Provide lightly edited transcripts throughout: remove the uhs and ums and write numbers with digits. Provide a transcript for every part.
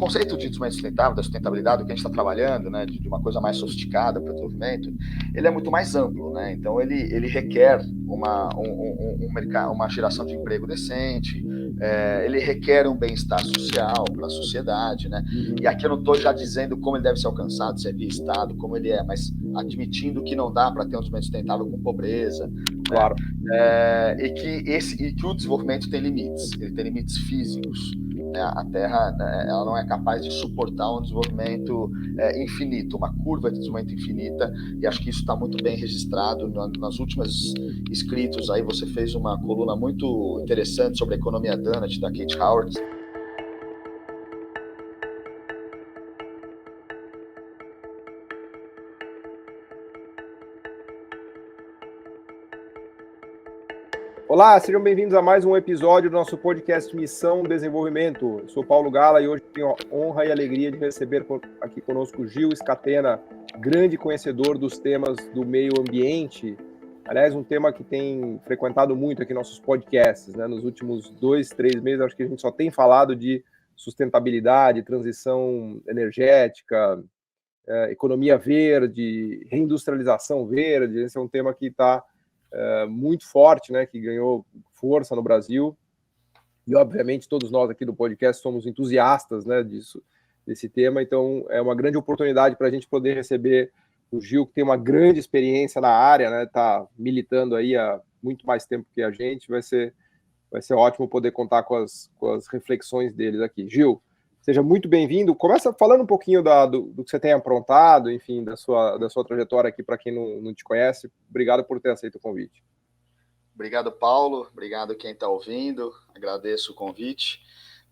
conceito de desenvolvimento sustentável, da sustentabilidade, do que a gente está trabalhando, né, de uma coisa mais sofisticada para o desenvolvimento, ele é muito mais amplo, né? Então ele requer uma geração de emprego decente, ele requer um bem-estar social para a sociedade, né? E aqui eu não estou já dizendo como ele deve ser alcançado, se é via Estado, como ele é, mas admitindo que não dá para ter um desenvolvimento sustentável com pobreza, Claro. né? E que o desenvolvimento tem limites, ele tem limites físicos. A Terra, ela não é capaz de suportar um desenvolvimento infinito, uma curva de desenvolvimento infinita, e acho que isso está muito bem registrado nas últimas escritos. Aí você fez uma coluna muito interessante sobre a economia donut da Kate Howard. Olá, sejam bem-vindos a mais um episódio do nosso podcast Missão Desenvolvimento. Eu sou Paulo Gala e hoje tenho a honra e a alegria de receber aqui conosco Gil Scatena, grande conhecedor dos temas do meio ambiente. Aliás, um tema que tem frequentado muito aqui nossos podcasts, né? Nos últimos 2, 3 meses, acho que a gente só tem falado de sustentabilidade, transição energética, economia verde, reindustrialização verde. Esse é um tema que está muito forte, né, que ganhou força no Brasil, e obviamente todos nós aqui do podcast somos entusiastas, né, desse tema, então é uma grande oportunidade para a gente poder receber o Gil, que tem uma grande experiência na área, né, está militando aí há muito mais tempo que a gente, vai ser ótimo poder contar com as reflexões deles aqui. Gil, seja muito bem-vindo. Começa falando um pouquinho do que você tem aprontado, enfim, da sua trajetória aqui, para quem não te conhece. Obrigado por ter aceito o convite. Obrigado, Paulo. Obrigado quem está ouvindo. Agradeço o convite.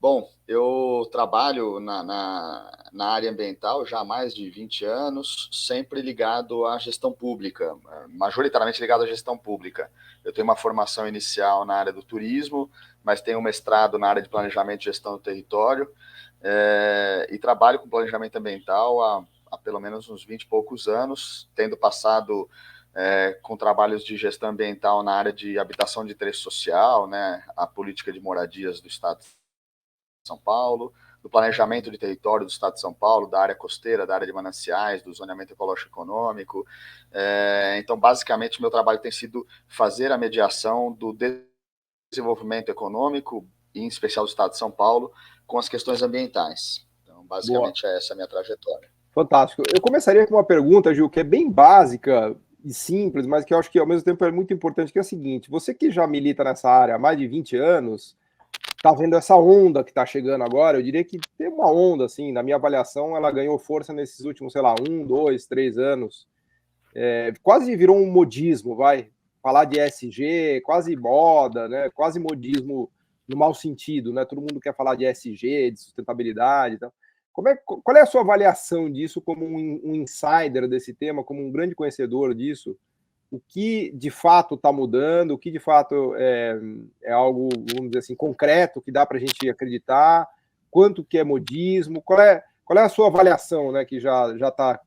Bom, eu trabalho na área ambiental já há mais de 20 anos, sempre ligado à gestão pública, majoritariamente ligado à gestão pública. Eu tenho uma formação inicial na área do turismo, mas tenho um mestrado na área de planejamento e gestão do território, e trabalho com planejamento ambiental há pelo menos uns 20 e poucos anos, tendo passado com trabalhos de gestão ambiental na área de habitação de interesse social, né, a política de moradias do Estado de São Paulo, do planejamento de território do Estado de São Paulo, da área costeira, da área de mananciais, do zoneamento ecológico econômico. Então, basicamente, meu trabalho tem sido fazer a mediação do desenvolvimento econômico, em especial do Estado de São Paulo, com as questões ambientais. Então, basicamente, é essa a minha trajetória. Fantástico. Eu começaria com uma pergunta, Gil, que é bem básica e simples, mas que eu acho que ao mesmo tempo é muito importante, que é a seguinte: você que já milita nessa área há mais de 20 anos, está vendo essa onda que está chegando agora. Eu diria que tem uma onda, assim, na minha avaliação, ela ganhou força nesses últimos, sei lá, 1, 2, 3 anos. Quase virou um modismo, vai. Falar de ESG, quase moda, né? Quase modismo no mau sentido, né? Todo mundo quer falar de ESG, de sustentabilidade e tal. Qual é a sua avaliação disso como um insider desse tema, como um grande conhecedor disso? O que de fato está mudando, o que de fato é algo, vamos dizer assim, concreto, que dá para a gente acreditar, quanto que é modismo, qual é a sua avaliação, né, que já está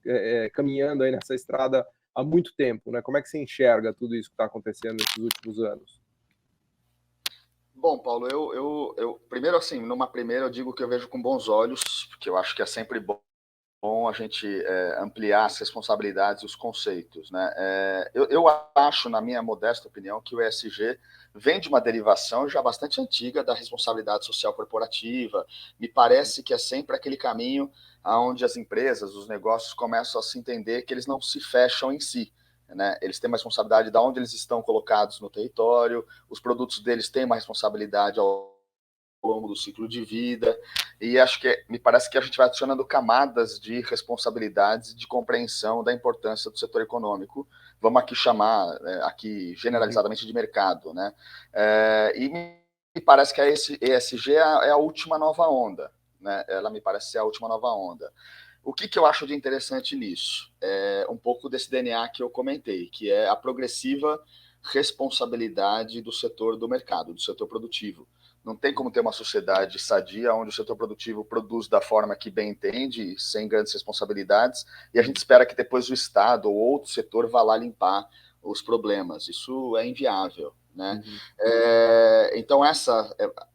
caminhando aí nessa estrada há muito tempo, né? Como é que você enxerga tudo isso que está acontecendo nesses últimos anos? Bom, Paulo, eu primeiro assim, numa primeira eu digo que eu vejo com bons olhos, porque eu acho que é sempre bom a gente ampliar as responsabilidades e os conceitos, né? Eu acho, na minha modesta opinião, que o ESG vem de uma derivação já bastante antiga da responsabilidade social corporativa. Me parece que é sempre aquele caminho onde as empresas, os negócios começam a se entender que eles não se fecham em si, né? Eles têm uma responsabilidade de onde eles estão colocados no território, os produtos deles têm uma responsabilidade ao longo do ciclo de vida, e acho que me parece que a gente vai adicionando camadas de responsabilidades, de compreensão da importância do setor econômico, vamos aqui chamar, aqui generalizadamente de mercado, né? E me parece que a ESG é a última nova onda, né? Ela me parece ser a última nova onda. O que eu acho de interessante nisso? É um pouco desse DNA que eu comentei, que é a progressiva responsabilidade do setor do mercado, do setor produtivo. Não tem como ter uma sociedade sadia onde o setor produtivo produz da forma que bem entende, sem grandes responsabilidades, e a gente espera que depois o Estado ou outro setor vá lá limpar os problemas. Isso é inviável, né? Então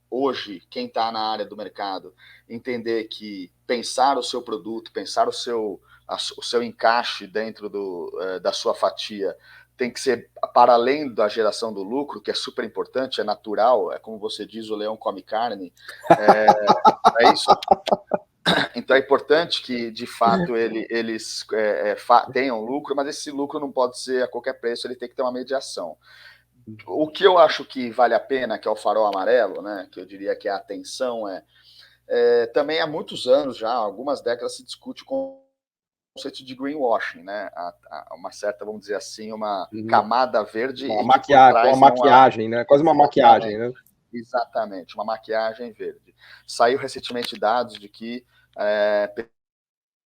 hoje, quem está na área do mercado, entender que pensar o seu produto, pensar o seu encaixe dentro da sua fatia tem que ser para além da geração do lucro, que é super importante, é natural, é como você diz, o leão come carne, é isso. Então é importante que, de fato, eles tenham lucro, mas esse lucro não pode ser a qualquer preço, ele tem que ter uma mediação. O que eu acho que vale a pena, que é o farol amarelo, né, que eu diria que é a atenção, também há muitos anos já, algumas décadas, se discute com conceito de greenwashing, né? Uma certa, vamos dizer assim, uma camada verde uma maquiagem, né? Quase uma maquiagem, né? Exatamente, uma maquiagem verde. Saiu recentemente dados de que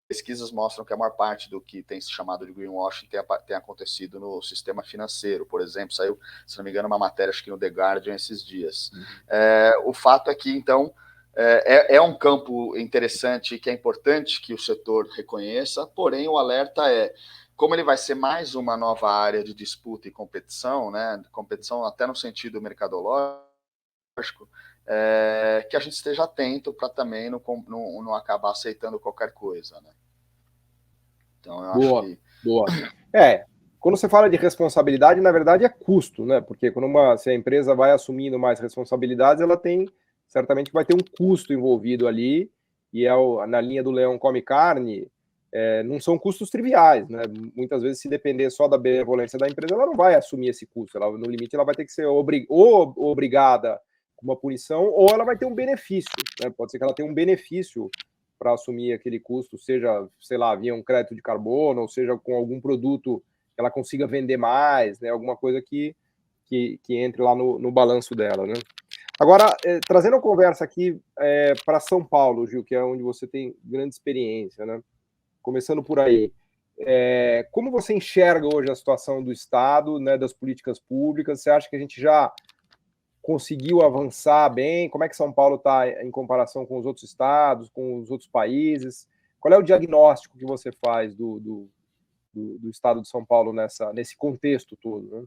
pesquisas mostram que a maior parte do que tem se chamado de greenwashing tem acontecido no sistema financeiro, por exemplo. Saiu, se não me engano, uma matéria, acho que no The Guardian, esses dias. O fato é que, então, é um campo interessante que é importante que o setor reconheça, porém o alerta como ele vai ser mais uma nova área de disputa e competição, né? Competição até no sentido mercadológico, que a gente esteja atento para também não acabar aceitando qualquer coisa, né? Então eu acho que... Boa. Quando você fala de responsabilidade, na verdade é custo, né? Porque se a empresa vai assumindo mais responsabilidades, ela certamente vai ter um custo envolvido ali, e na linha do leão come carne, não são custos triviais, né? Muitas vezes, se depender só da benevolência da empresa, ela não vai assumir esse custo. No limite, ela vai ter que ser obrigada com uma punição, ou ela vai ter um benefício, né? Pode ser que ela tenha um benefício para assumir aquele custo, seja, sei lá, via um crédito de carbono, ou seja, com algum produto que ela consiga vender mais, né? Alguma coisa que entre lá no balanço dela, né? Agora, trazendo a conversa aqui para São Paulo, Gil, que é onde você tem grande experiência, né? Começando por aí, como você enxerga hoje a situação do Estado, né, das políticas públicas? Você acha que a gente já conseguiu avançar bem? Como é que São Paulo está em comparação com os outros estados, com os outros países? Qual é o diagnóstico que você faz do Estado de São Paulo nesse contexto todo, né?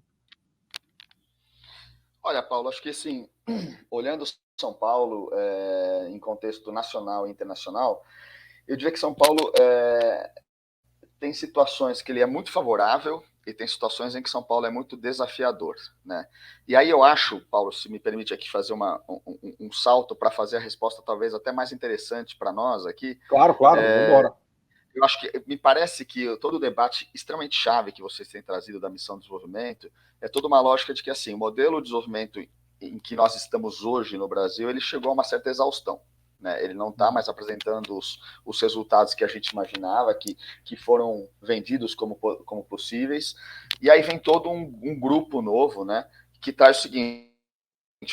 Olha, Paulo, acho que assim, olhando São Paulo em contexto nacional e internacional, eu diria que São Paulo tem situações que ele é muito favorável e tem situações em que São Paulo é muito desafiador, né? E aí eu acho, Paulo, se me permite aqui fazer um salto para fazer a resposta talvez até mais interessante para nós aqui. Claro, vamos embora. Eu acho que me parece que todo o debate extremamente chave que vocês têm trazido da missão de desenvolvimento é toda uma lógica de que assim, o modelo de desenvolvimento em que nós estamos hoje no Brasil, ele chegou a uma certa exaustão. Né? Ele não está mais apresentando os resultados que a gente imaginava, que foram vendidos como possíveis. E aí vem todo um grupo novo, né, que traz o seguinte: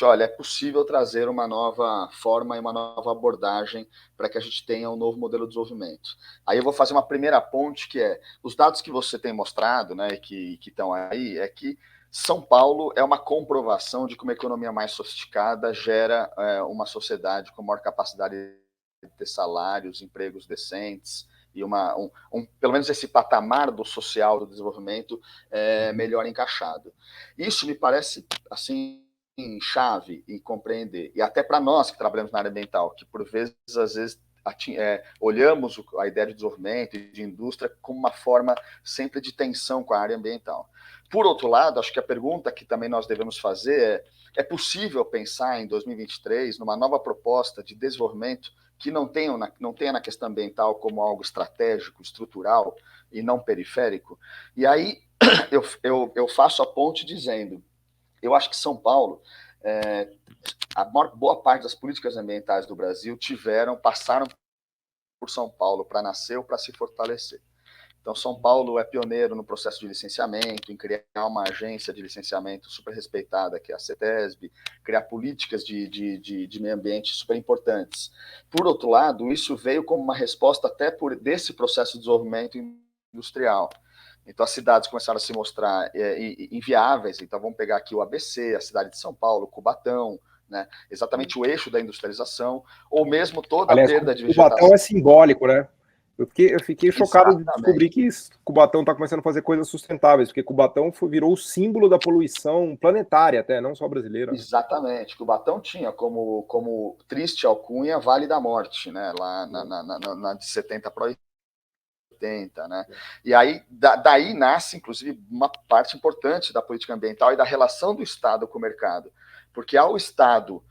olha, é possível trazer uma nova forma e uma nova abordagem para que a gente tenha um novo modelo de desenvolvimento. Aí eu vou fazer uma primeira ponte, que os dados que você tem mostrado, né, que estão aí, é que São Paulo é uma comprovação de que uma economia mais sofisticada gera uma sociedade com maior capacidade de ter salários, empregos decentes, e pelo menos esse patamar do social, do desenvolvimento, melhor encaixado. Isso me parece, assim, chave e compreender. E até para nós que trabalhamos na área ambiental, que por vezes, às vezes, olhamos a ideia de desenvolvimento e de indústria como uma forma sempre de tensão com a área ambiental. Por outro lado, acho que a pergunta que também nós devemos fazer é possível pensar em 2023 numa nova proposta de desenvolvimento que não tenha na questão ambiental como algo estratégico, estrutural e não periférico? E aí eu faço a ponte dizendo: eu acho que São Paulo, a boa parte das políticas ambientais do Brasil passaram por São Paulo para nascer ou para se fortalecer. Então, São Paulo é pioneiro no processo de licenciamento, em criar uma agência de licenciamento super respeitada, que é a CETESB, criar políticas de meio ambiente super importantes. Por outro lado, isso veio como uma resposta até desse processo de desenvolvimento industrial. Então, as cidades começaram a se mostrar inviáveis. Então, vamos pegar aqui o ABC, a cidade de São Paulo, Cubatão, né? Exatamente o eixo da industrialização, ou mesmo toda a perda de vegetação. Cubatão é simbólico, né? Eu fiquei chocado de descobrir que Cubatão está começando a fazer coisas sustentáveis, porque Cubatão virou o símbolo da poluição planetária até, não só brasileira. Exatamente. Cubatão tinha como triste alcunha Vale da Morte, né? Lá na de 70 para 80, né? E aí, daí nasce, inclusive, uma parte importante da política ambiental e da relação do Estado com o mercado. Porque ao Estado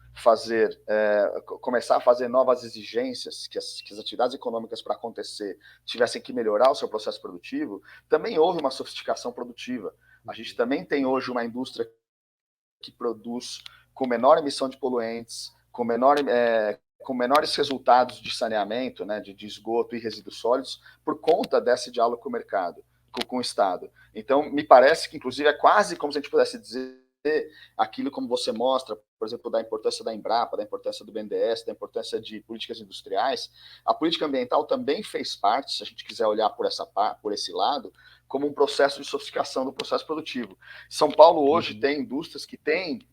começar a fazer novas exigências, que as atividades econômicas para acontecer tivessem que melhorar o seu processo produtivo, também houve uma sofisticação produtiva. A gente também tem hoje uma indústria que produz com menor emissão de poluentes, com menores resultados de saneamento, né, de esgoto e resíduos sólidos, por conta desse diálogo com o mercado, com o Estado. Então, me parece que, inclusive, é quase como se a gente pudesse dizer aquilo como você mostra, por exemplo, da importância da Embrapa, da importância do BNDES, da importância de políticas industriais. A política ambiental também fez parte, se a gente quiser olhar por esse lado, como um processo de sofisticação do processo produtivo. São Paulo hoje tem indústrias que têm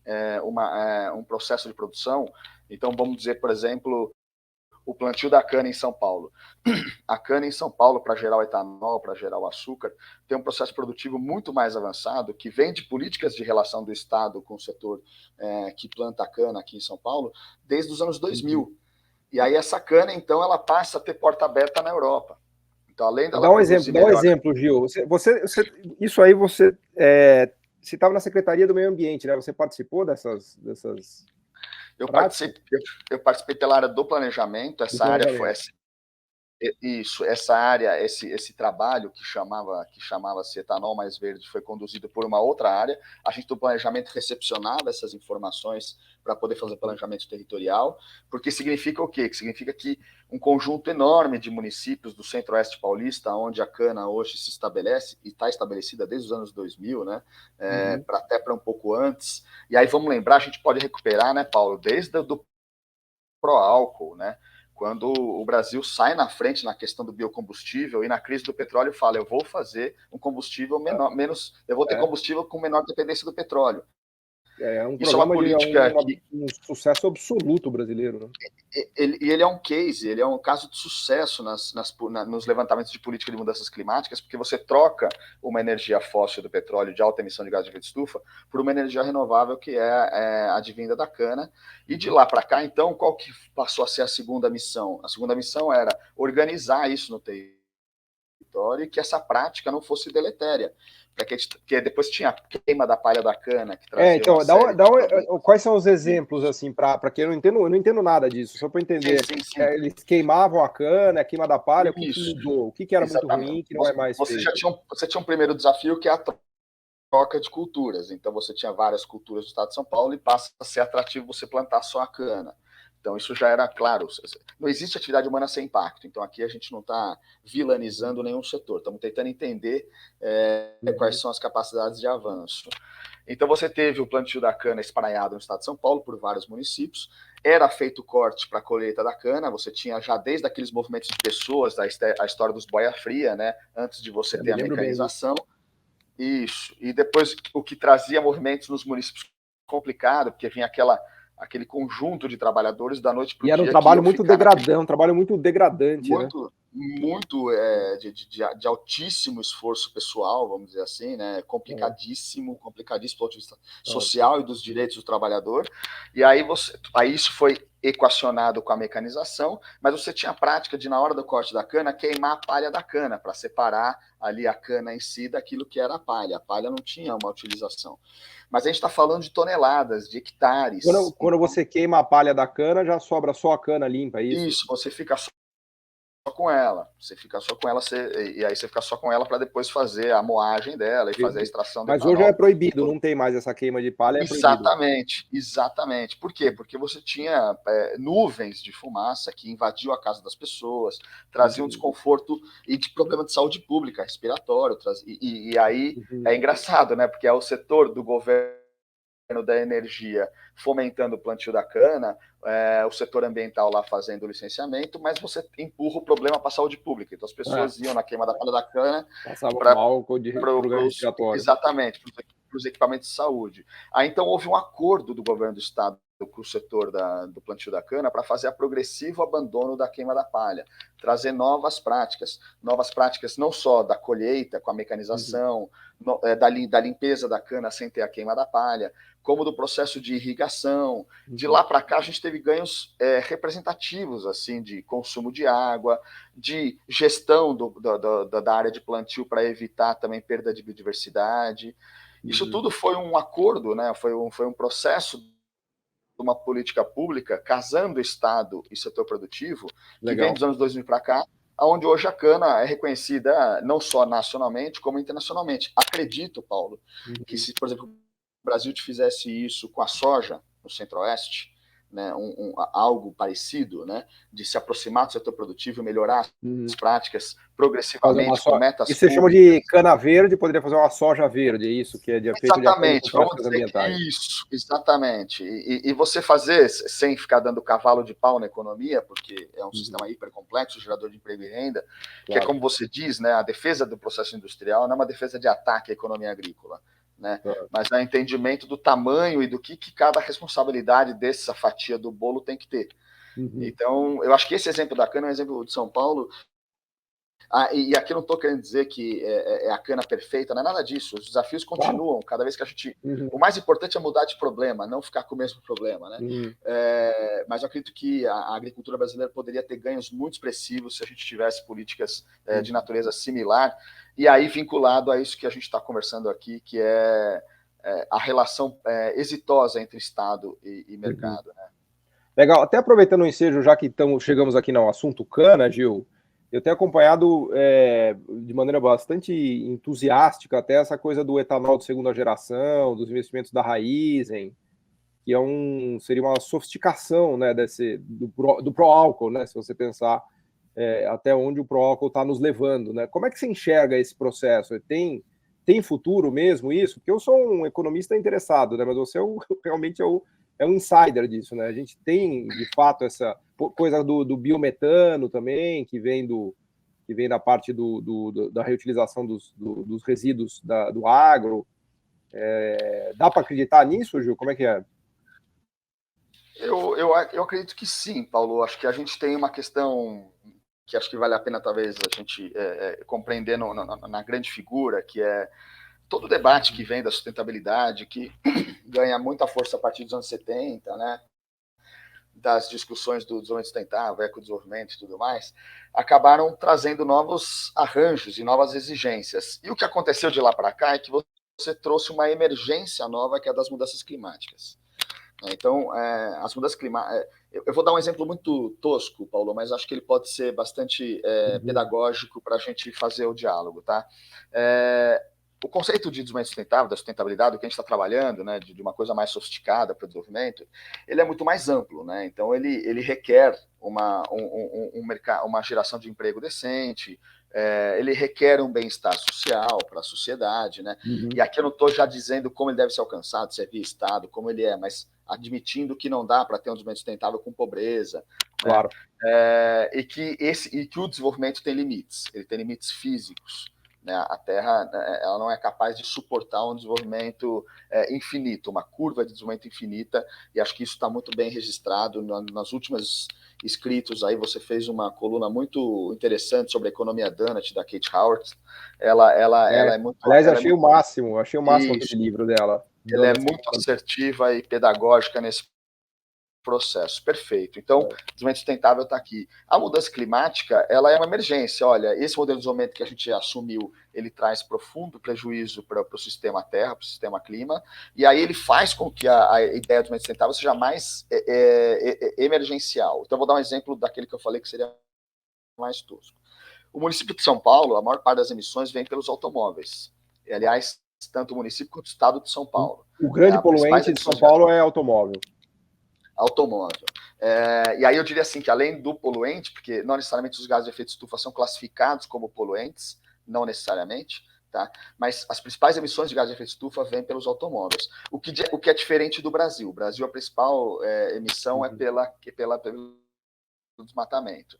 um processo de produção. Então, vamos dizer, por exemplo, o plantio da cana em São Paulo. A cana em São Paulo, para gerar o etanol, para gerar o açúcar, tem um processo produtivo muito mais avançado, que vem de políticas de relação do Estado com o setor que planta a cana aqui em São Paulo, desde os anos 2000. E aí essa cana, então, ela passa a ter porta aberta na Europa. Então, além dela dá um exemplo, Gil. Isso aí você estava na Secretaria do Meio Ambiente, né? Você participou dessas eu participei pela área do planejamento. Essa área foi esse trabalho que chamava-se Etanol Mais Verde foi conduzido por uma outra área. A gente do planejamento recepcionava essas informações para poder fazer planejamento territorial, porque significa o quê? Que significa que um conjunto enorme de municípios do centro-oeste paulista, onde a cana hoje se estabelece, e está estabelecida desde os anos 2000, né? Até para um pouco antes. E aí vamos lembrar, a gente pode recuperar, né, Paulo, desde do pró-álcool, né? Quando o Brasil sai na frente na questão do biocombustível e na crise do petróleo fala, eu vou fazer um combustível eu vou ter combustível com menor dependência do petróleo. Isso é uma política um sucesso absoluto brasileiro, né? Ele é um case, ele é um caso de sucesso nos levantamentos de política de mudanças climáticas, porque você troca uma energia fóssil do petróleo de alta emissão de gás de efeito de estufa por uma energia renovável que é advinda da cana. E de lá para cá, então, qual que passou a ser a segunda missão? A segunda missão era organizar isso no território e que essa prática não fosse deletéria. Porque depois tinha a queima da palha da cana, que trazia então, quais são os exemplos, assim, para quem eu não entendo nada disso, só para entender. Sim. Eles queimavam a cana, a queima da palha, o que mudou? O que era muito ruim, que não é mais feito? Você tinha um primeiro desafio, que é a troca de culturas. Então, você tinha várias culturas do estado de São Paulo e passa a ser atrativo você plantar só a cana. Então, isso já era claro. Não existe atividade humana sem impacto. Então, aqui a gente não está vilanizando nenhum setor. Estamos tentando entender quais são as capacidades de avanço. Então, você teve o plantio da cana espraiado no estado de São Paulo por vários municípios. Era feito corte para a colheita da cana. Você tinha já desde aqueles movimentos de pessoas, a história dos boia fria, né? Antes de você ter a mecanização. Isso. E depois, o que trazia movimentos nos municípios complicado, porque vinha aquele conjunto de trabalhadores da noite para o dia. E era um trabalho muito degradante, muito de altíssimo esforço pessoal, vamos dizer assim, né? Complicadíssimo do ponto de vista social e dos direitos do trabalhador. E aí isso foi equacionado com a mecanização, mas você tinha a prática de, na hora do corte da cana, queimar a palha da cana, para separar ali a cana em si daquilo que era a palha. A palha não tinha uma utilização. Mas a gente está falando de toneladas, de hectares. Quando você queima a palha da cana, já sobra só a cana limpa, é isso? Isso, você fica só com ela. E aí você fica só com ela para depois fazer a moagem dela e fazer a extração do etanol. Mas hoje é proibido, não tem mais essa queima de palha, Exatamente. Por quê? Porque você tinha nuvens de fumaça que invadiam a casa das pessoas, traziam desconforto e de problema de saúde pública, respiratório. E aí é engraçado, né? Porque é o setor do governo da energia fomentando o plantio da cana, o setor ambiental lá fazendo o licenciamento, mas você empurra o problema para a saúde pública. Então as pessoas iam na queima da palha da cana para álcool de respiratório. Exatamente, para os equipamentos de saúde. Aí então houve um acordo do governo do estado com o setor do plantio da cana para fazer a progressivo abandono da queima da palha, trazer novas práticas não só da colheita com a mecanização, da limpeza da cana sem ter a queima da palha, como do processo de irrigação. De lá para cá a gente teve ganhos representativos assim de consumo de água, de gestão da área de plantio para evitar também perda de biodiversidade. Isso tudo foi um acordo, né? Foi um processo de uma política pública casando Estado e setor produtivo, que vem dos anos 2000 para cá, onde hoje a cana é reconhecida não só nacionalmente, como internacionalmente. Acredito, Paulo, que se, por exemplo, o Brasil fizesse isso com a soja no Centro-Oeste, né, algo parecido, né, de se aproximar do setor produtivo e melhorar as práticas progressivamente com metas. Isso você chama de cana verde, poderia fazer uma soja verde, é isso que é feito de acordo com práticas ambientais. Isso, exatamente. E você fazer sem ficar dando cavalo de pau na economia, porque é um sistema hiper complexo, gerador de emprego e renda, que é como você diz, né, a defesa do processo industrial não é uma defesa de ataque à economia agrícola, né? Mas é entendimento do tamanho e do que cada responsabilidade dessa fatia do bolo tem que ter. Então, eu acho que esse exemplo da cana é um exemplo de São Paulo. E aqui eu não estou querendo dizer que é a cana perfeita, não é nada disso. Os desafios continuam, cada vez que a gente... O mais importante é mudar de problema, não ficar com o mesmo problema, né? Mas eu acredito que a agricultura brasileira poderia ter ganhos muito expressivos se a gente tivesse políticas de natureza similar, e aí vinculado a isso que a gente está conversando aqui, que é a relação exitosa entre Estado e mercado. Né? Legal. Até aproveitando o ensejo, já que chegamos aqui no assunto cana, Gil, eu tenho acompanhado de maneira bastante entusiástica até essa coisa do etanol de segunda geração, dos investimentos da Raízen, que seria uma sofisticação, né, do pró-álcool, né, se você pensar até onde o pró-álcool está nos levando. Né? Como é que você enxerga esse processo? Tem futuro mesmo isso? Porque eu sou um economista interessado, né, mas você realmente é um insider disso. Né? A gente tem, de fato, essa coisa do biometano também, que vem da parte da reutilização dos resíduos do agro. Dá para acreditar nisso, Gil? Como é que é? Eu acredito que sim, Paulo. Acho que a gente tem uma questão que acho que vale a pena talvez a gente compreender na grande figura, que é todo o debate que vem da sustentabilidade, que ganha muita força a partir dos anos 70, né? Das discussões do desenvolvimento sustentável, ecodesenvolvimento e tudo mais, acabaram trazendo novos arranjos e novas exigências. E o que aconteceu de lá para cá é que você trouxe uma emergência nova, que é a das mudanças climáticas. Então, as mudanças climáticas... Eu vou dar um exemplo muito tosco, Paulo, mas acho que ele pode ser bastante pedagógico para a gente fazer o diálogo. Tá? O conceito de desenvolvimento sustentável, da sustentabilidade, o que a gente está trabalhando, né, de uma coisa mais sofisticada para o desenvolvimento, ele é muito mais amplo. Né? Então, ele requer uma geração de emprego decente, ele requer um bem-estar social para a sociedade. Né? E aqui eu não estou já dizendo como ele deve ser alcançado, se é via Estado, como ele é, mas admitindo que não dá para ter um desenvolvimento sustentável com pobreza. Claro. Né? E que o desenvolvimento tem limites, ele tem limites físicos. Né? A Terra ela não é capaz de suportar um desenvolvimento infinito, uma curva de desenvolvimento infinita, e acho que isso está muito bem registrado nas últimas escritos. Aí você fez uma coluna muito interessante sobre a economia Donut, da Kate Howard. Ela é muito... Aliás, achei o máximo aquele livro dela. Ela é muito assertiva e pedagógica nesse processo. Perfeito. Então, o desenvolvimento sustentável está aqui. A mudança climática, ela é uma emergência. Olha, esse modelo de desenvolvimento que a gente assumiu, ele traz profundo prejuízo para o sistema Terra, para o sistema clima, e aí ele faz com que a ideia do desenvolvimento sustentável seja mais emergencial. Então, eu vou dar um exemplo daquele que eu falei que seria mais tosco. O município de São Paulo, a maior parte das emissões vem pelos automóveis. E, aliás, tanto o município quanto o estado de São Paulo. O grande poluente de São Paulo é automóvel. E aí eu diria assim, que além do poluente, porque não necessariamente os gases de efeito de estufa são classificados como poluentes, não necessariamente, tá? Mas as principais emissões de gases de efeito de estufa vêm pelos automóveis. O que é diferente do Brasil. O Brasil, a principal emissão é pelo desmatamento.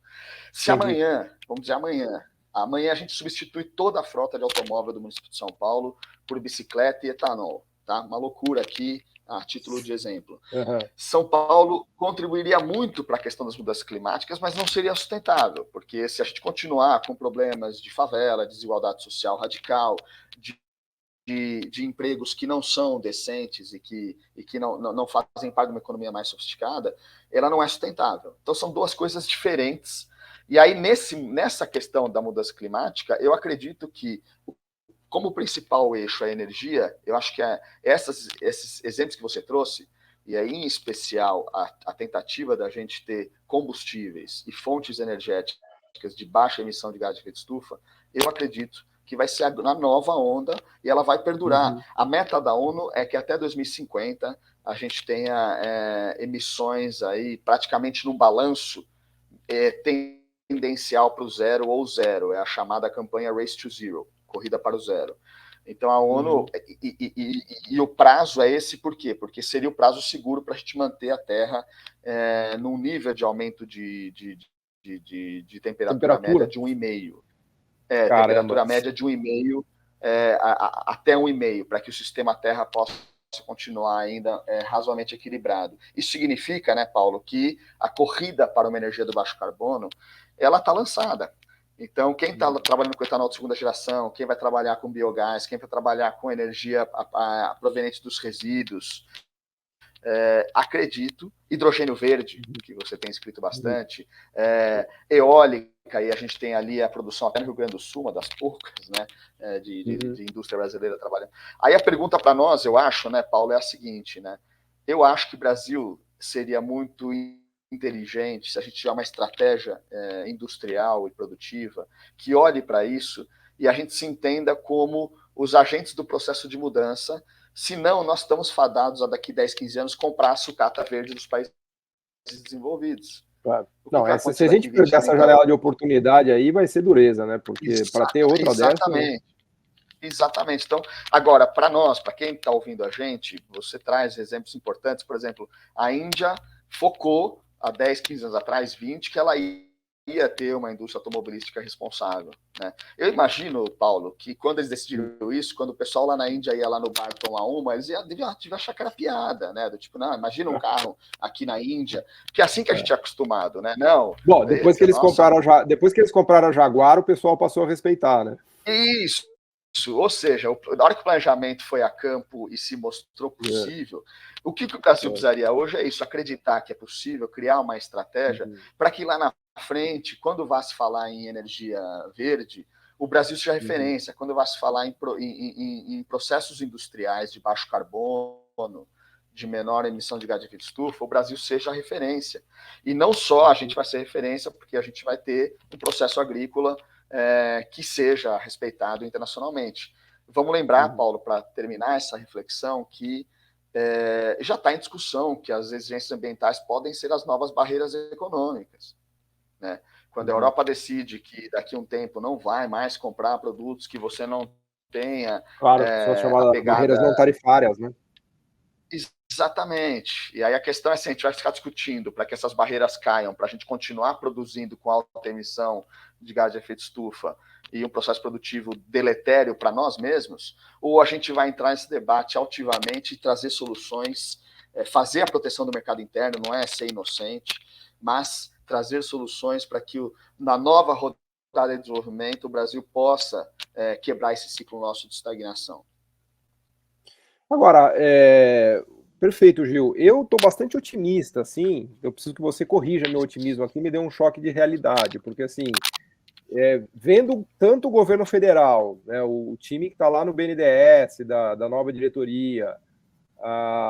Se amanhã, vamos dizer amanhã a gente substitui toda a frota de automóvel do município de São Paulo por bicicleta e etanol, tá? Uma loucura aqui, a título de exemplo. Uhum. São Paulo contribuiria muito para a questão das mudanças climáticas, mas não seria sustentável, porque se a gente continuar com problemas de favela, desigualdade social radical, de empregos que não são decentes e que não fazem parte de uma economia mais sofisticada, ela não é sustentável. Então, são duas coisas diferentes. E aí, nessa questão da mudança climática, eu acredito que, como principal eixo a energia, eu acho que esses exemplos que você trouxe, e aí, em especial, a tentativa da gente ter combustíveis e fontes energéticas de baixa emissão de gás de efeito estufa, eu acredito que vai ser a nova onda e ela vai perdurar. Uhum. A meta da ONU é que até 2050 a gente tenha emissões aí praticamente num balanço tendencial para o zero ou zero. É a chamada campanha Race to Zero, corrida para o zero. Então a ONU, e o prazo é esse por quê? Porque seria o prazo seguro para a gente manter a Terra num nível de aumento de temperatura média de 1,5. Temperatura média de 1,5 até 1,5, para que o sistema Terra possa continuar ainda razoavelmente equilibrado. Isso significa, né, Paulo, que a corrida para uma energia do baixo carbono, ela está lançada. Então, quem está trabalhando com etanol de segunda geração, quem vai trabalhar com biogás, quem vai trabalhar com energia proveniente dos resíduos, acredito, hidrogênio verde, que você tem escrito bastante, eólica, e a gente tem ali a produção até no Rio Grande do Sul, uma das poucas, né, de indústria brasileira trabalhando. Aí a pergunta para nós, eu acho, né, Paulo, é a seguinte, né? Eu acho que o Brasil seria muito inteligente se a gente tiver uma estratégia industrial e produtiva que olhe para isso e a gente se entenda como os agentes do processo de mudança. Senão, nós estamos fadados a daqui 10, 15 anos comprar a sucata verde dos países desenvolvidos. Claro. Não, se a gente perder essa janela de oportunidade aí, vai ser dureza, né? Porque para ter outra exatamente. dessa... Exatamente. Então, agora, para nós, para quem está ouvindo a gente, você traz exemplos importantes. Por exemplo, a Índia focou há 10, 15 anos atrás, 20, que ela ia ter uma indústria automobilística responsável, né? Eu imagino, Paulo, que quando eles decidiram isso, quando o pessoal lá na Índia ia lá no bar tomar uma, eles deviam achar que era piada, né? Do tipo, não, imagina um carro aqui na Índia, que é assim que a gente é acostumado, né? Não. Bom, depois que eles compraram a Jaguar, o pessoal passou a respeitar, né? Isso. Ou seja, na hora que o planejamento foi a campo e se mostrou possível, o que o Brasil precisaria hoje é isso, acreditar que é possível, criar uma estratégia para que lá na frente, quando vá se falar em energia verde, o Brasil seja referência. Quando vá se falar em processos industriais de baixo carbono, de menor emissão de gás de efeito estufa, o Brasil seja a referência. E não só a gente vai ser referência, porque a gente vai ter um processo agrícola que seja respeitado internacionalmente. Vamos lembrar, Paulo, para terminar essa reflexão, que já está em discussão que as exigências ambientais podem ser as novas barreiras econômicas, né? Quando a Europa decide que daqui a um tempo não vai mais comprar produtos que você não tenha... Claro, são as chamadas barreiras não tarifárias, né? Exatamente. E aí a questão é se a gente vai ficar discutindo para que essas barreiras caiam, para a gente continuar produzindo com alta emissão de gás de efeito estufa e um processo produtivo deletério para nós mesmos, ou a gente vai entrar nesse debate altivamente e trazer soluções, fazer a proteção do mercado interno, não é ser inocente, mas trazer soluções para que na nova rodada de desenvolvimento o Brasil possa quebrar esse ciclo nosso de estagnação. Agora, perfeito, Gil. Eu estou bastante otimista, assim. Eu preciso que você corrija meu otimismo aqui, me dê um choque de realidade, porque, assim, vendo tanto o governo federal, né, o time que está lá no BNDES, da nova diretoria,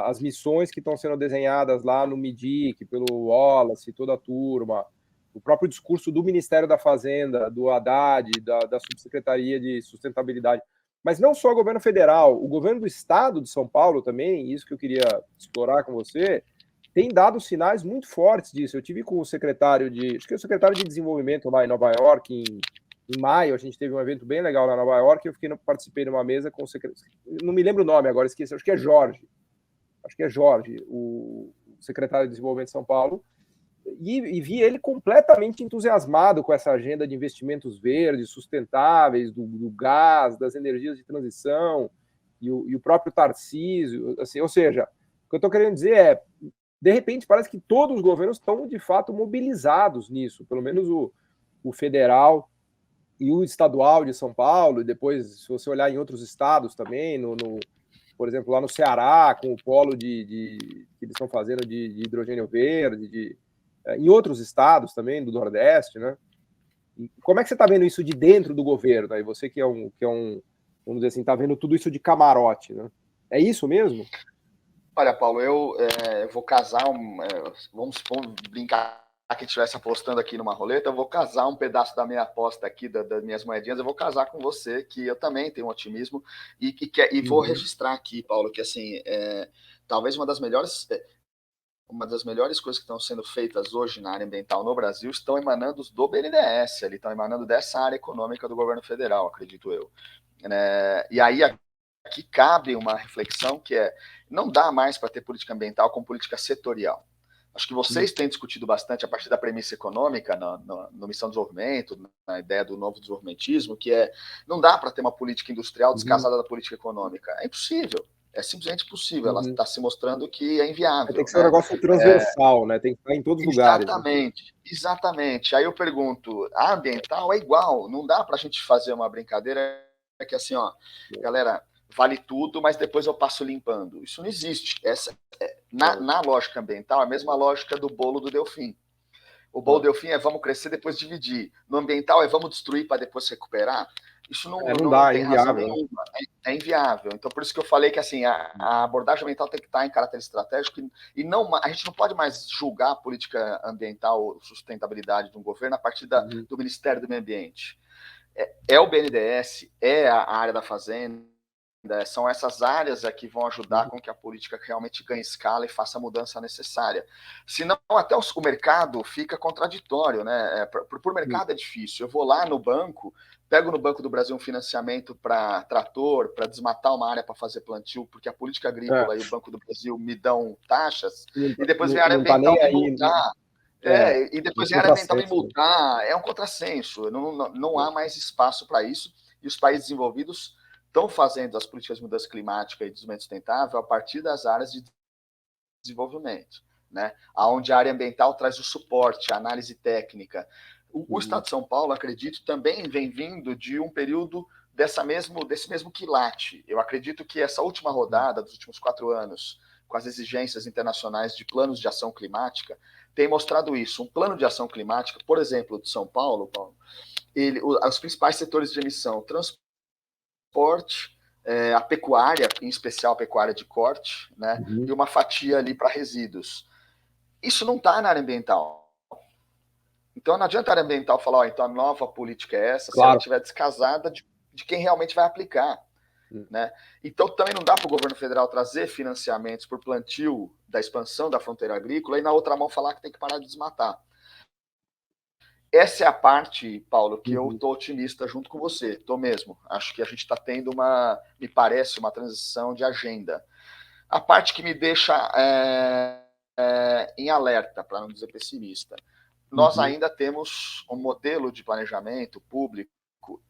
as missões que estão sendo desenhadas lá no MIDIC, pelo Wallace, toda a turma, o próprio discurso do Ministério da Fazenda, do Haddad, da Subsecretaria de Sustentabilidade, mas não só o governo federal, o governo do estado de São Paulo também, isso que eu queria explorar com você, tem dado sinais muito fortes disso. Eu tive com o secretário de Desenvolvimento lá em Nova York, em maio, a gente teve um evento bem legal lá em Nova York, eu participei de uma mesa com o secretário, não me lembro o nome agora, esqueci, acho que é Jorge, o secretário de Desenvolvimento de São Paulo, e vi ele completamente entusiasmado com essa agenda de investimentos verdes, sustentáveis, do gás, das energias de transição, e o próprio Tarcísio, assim, ou seja, O que eu estou querendo dizer é, de repente, parece que todos os governos estão, de fato, mobilizados nisso, pelo menos o federal e o estadual de São Paulo, e depois, se você olhar em outros estados também, por exemplo, lá no Ceará, com o polo que eles estão fazendo de hidrogênio verde, em outros estados também, do Nordeste, né? E como é que você está vendo isso de dentro do governo? Aí você que é um vamos dizer assim, está vendo tudo isso de camarote, né? É isso mesmo? Olha, Paulo, eu vou casar, vamos brincar que estivesse apostando aqui numa roleta, eu vou casar um pedaço da minha aposta aqui, das minhas moedinhas, eu vou casar com você, que eu também tenho um otimismo, e vou registrar aqui, Paulo, que assim, talvez uma das melhores coisas que estão sendo feitas hoje na área ambiental no Brasil estão emanando do BNDES, ali, estão emanando dessa área econômica do governo federal, acredito eu. E aí aqui cabe uma reflexão que não dá mais para ter política ambiental com política setorial. Acho que vocês têm discutido bastante a partir da premissa econômica, no Missão Desenvolvimento, na ideia do novo desenvolvimentismo, que não dá para ter uma política industrial descasada da política econômica. É impossível. É simplesmente impossível. Ela está se mostrando que é inviável. Tem que ser um negócio transversal, né? Tem que estar em todos os lugares. Exatamente, né? Exatamente. Aí eu pergunto, a ambiental é igual. Não dá para a gente fazer uma brincadeira que assim, ó, galera, vale tudo, mas depois eu passo limpando. Isso não existe. Na lógica ambiental, é a mesma lógica do bolo do Delfim. O bolo do Delfim é vamos crescer, depois dividir. No ambiental é vamos destruir para depois recuperar. Isso não dá, tem é razão inviável. nenhuma. É inviável. Então, por isso que eu falei que assim, a abordagem ambiental tem que estar em caráter estratégico e não, a gente não pode mais julgar a política ambiental, sustentabilidade de um governo a partir do Ministério do Meio Ambiente. É o BNDES, é a área da Fazenda, são essas áreas que vão ajudar com que a política realmente ganhe escala e faça a mudança necessária. Senão, até o mercado fica contraditório, né? Por mercado é difícil. Eu vou lá no banco, pego no Banco do Brasil um financiamento para trator, para desmatar uma área para fazer plantio, porque a política agrícola e o Banco do Brasil me dão taxas, e depois vem a área ambiental me multar. E depois vem a área ambiental me multar. É um contrassenso. Não há mais espaço para isso. E os países desenvolvidos estão fazendo as políticas de mudança climática e desenvolvimento sustentável a partir das áreas de desenvolvimento, né? Onde a área ambiental traz o suporte, a análise técnica. O Estado de São Paulo, acredito, também vem vindo de um período desse mesmo quilate. Eu acredito que essa última rodada dos últimos 4 anos, com as exigências internacionais de planos de ação climática, tem mostrado isso. Um plano de ação climática, por exemplo, de São Paulo, os principais setores de emissão, transporte, a pecuária, em especial a pecuária de corte, né? E uma fatia ali para resíduos. Isso não está na área ambiental. Então não adianta a área ambiental falar, então a nova política é essa, se ela estiver descasada de quem realmente vai aplicar. Né? Então também não dá para o governo federal trazer financiamentos por plantio da expansão da fronteira agrícola e na outra mão falar que tem que parar de desmatar. Essa é a parte, Paulo, que eu estou otimista junto com você, estou mesmo. Acho que a gente está tendo me parece, uma transição de agenda. A parte que me deixa em alerta, para não dizer pessimista, nós ainda temos um modelo de planejamento público